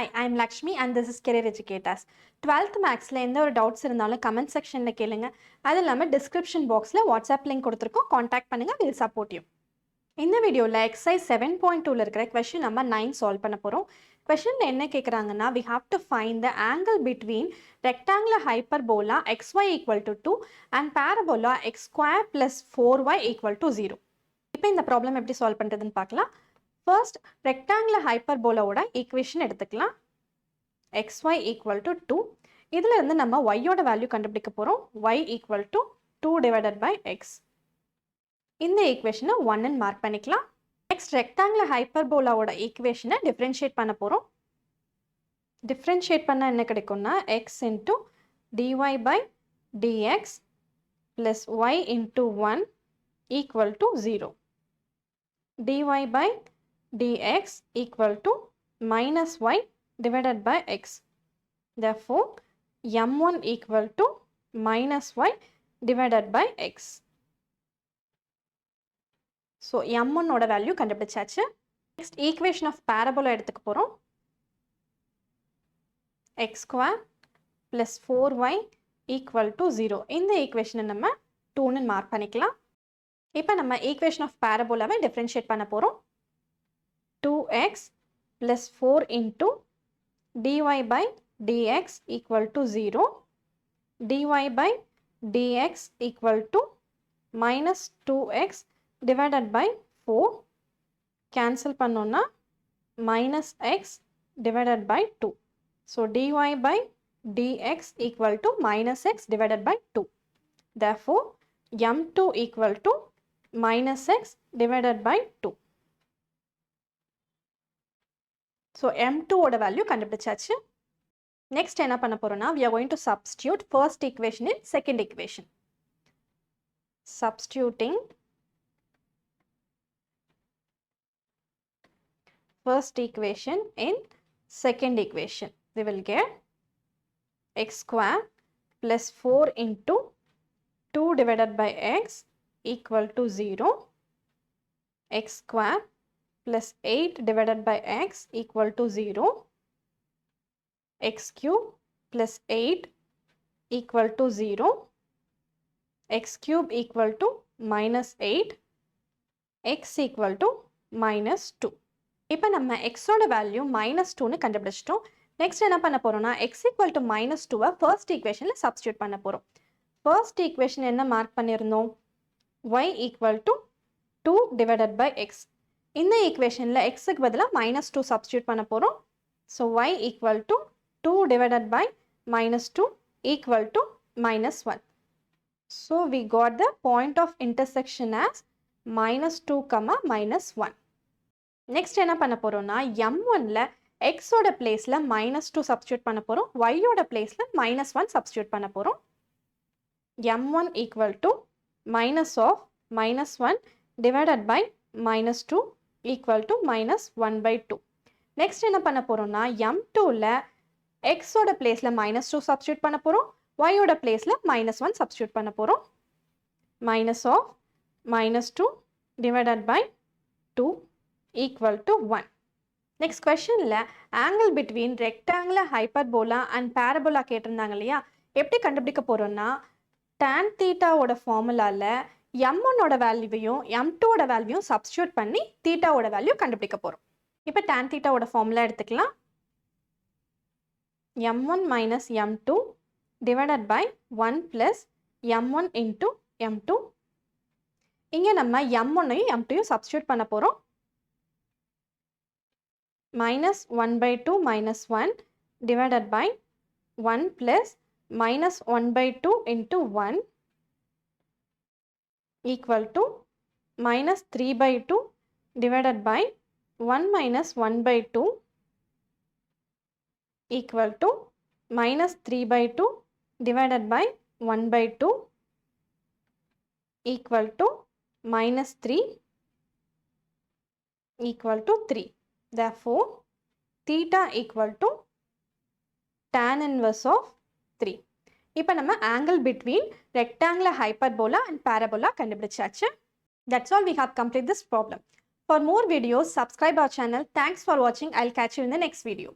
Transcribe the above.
Hi, I am Lakshmi and this is Career Educators. 12th Mathsல எந்த ஒரு doubts இருந்தாலும் comment செக்ஷன்ல கேளுங்க. அது இல்லாம டிஸ்கிரிப்ஷன் பாக்ஸ்ல வாட்ஸ்அப் லிங்க் கொடுத்துருக்கோம். காண்டாக்ட் பண்ணுங்க. We'll support you. இந்த வீடியோவில் எக்ஸசைஸ் 7.2ல இருக்கிற கொஸ்டின் நம்பர் 9 சால்வ் பண்ண போகிறோம். கொஸ்டினில் என்ன கேட்குறாங்கன்னா we have to find the angle between rectangular hyperbola xy equal to 2 and parabola x square plus 4y equal to 0. இப்போ இந்த ப்ராப்ளம் எப்படி சால்வ் பண்ணுறதுன்னு பார்க்கலாம். ஃபர்ஸ்ட் ரெக்டாங்குலர் ஹைப்பர்போலாவோட ஈக்குவேஷன் எடுத்துக்கலாம். xy equal to 2. இதில் இருந்து நம்ம yயோட வேல்யூ கண்டுபிடிக்க போகிறோம். y equal to 2 divided by x. இந்த ஈக்குவேஷனை 1 மார்க் பண்ணிக்கலாம். நெக்ஸ்ட் ரெக்டாங்குலர் ஹைப்பர்போலாவோட ஈக்குவேஷனை டிஃப்ரென்ஷியேட் பண்ண போகிறோம். டிஃப்ரென்ஷியேட் பண்ணால் என்ன கிடைக்கும்னா x into dy by dx plus y into 1 equal to 0. dy by dx equal to minus y divided by x. Therefore, m1 equal to minus y divided by x. So, m1 ஓட value கண்டுபிடிச்சாச்சு. Next, equation of parabola எடுத்துக்க போகிறோம். x square plus 4y equal to 0. இந்த ஈக்குவேஷனை நம்ம 2ன்னு mark பண்ணிக்கலாம். இப்போ நம்ம equation of parabolaவை டிஃப்ரென்ஷியேட் பண்ண போகிறோம். 2x plus 4 into dy by dx equal to 0. dy by dx equal to minus 2x divided by 4. Cancel பண்ணோம்னா minus x divided by 2. So dy by dx equal to minus x divided by 2. Therefore, m2 equal to minus x divided by 2. So m2 ஓட value கண்டுபிடிச்சாச்சு. Next என்ன பண்ண போறோம்னா we are going to substitute first equation in second equation. Substituting first equation in second equation. We will get x square plus 4 into 2 divided by x equal to 0. X square plus 8 divided by x equal to 0. X cube plus 8 equal to 0. X cube equal to minus 8. X equal to minus 2. இப்போ நம்ம x ஓட value minus 2ன்னு கண்டுபிடிச்சிட்டோம். Next என்ன பண்ண போறோம்னா x equal to minus 2வை first ஈக்குவேஷன்ல substitute பண்ண போறோம். ஃபர்ஸ்ட் ஈக்குவேஷன் என்ன மார்க் பண்ணியிருந்தோம்? y equal to 2 divided by x. இந்த ஈக்குவேஷனில் xக்கு பதிலாக minus 2 சப்ஸ்டியூட் பண்ண போகிறோம். So y equal to 2 divided by minus 2 equal to minus 1. So we got the point of intersection as minus 2, minus 1. Next என்ன பண்ண போகிறோம்னா m1ல x ஓட பிளேஸில் minus 2 சப்ஸ்டியூட் பண்ண போகிறோம். y ஓட பிளேஸில் minus 1 சப்ஸ்டியூட் பண்ண போகிறோம். m1 equal to minus of minus 1 divided by minus 2 equal to minus 1 by 2. Next என்ன பண்ண போகிறோம்னா m2ல x ஓட பிளேஸில் minus 2 சப்ஸ்டியூட் பண்ண போகிறோம். y ஓட பிளேஸில் minus 1 சப்ஸ்டியூட் பண்ண போகிறோம். minus of minus 2 divided by 2 equal to 1. Next questionல angle between rectangular hyperbola and parabola கேட்டிருந்தாங்க இல்லையா? எப்படி கண்டுபிடிக்க போகிறோம்னா tan theta ஓட ஃபார்முலால m1 ஓட வேல்யூவையும் m2 ஓட வேல்யூவையும் சப்ஸ்டியூட் பண்ணி theta ஓட வேல்யூ கண்டுபிடிக்க போகிறோம். இப்போ tan theta ஓட ஃபார்முலா எடுத்துக்கலாம். m1 minus m2 divided by 1 plus m1 into m2. இங்கே நம்ம m1ஐயும் m2ஐயும் சப்ஸ்டியூட் பண்ண போகிறோம். minus 1 by 2 minus 1 divided by 1 plus minus 1 by 2 into 1 equal to minus 3 by 2 divided by 1 minus 1 by 2 equal to minus 3 by 2 divided by 1 by 2 equal to minus 3 equal to 3. Therefore, theta equal to tan inverse of 3. இப்போ நம்ம angle between rectangular hyperbola and parabola கண்டுபிடிச்சாச்சு. That's all, we have completed this problem. For more videos, subscribe our channel. Thanks for watching. I'll catch you in the next video.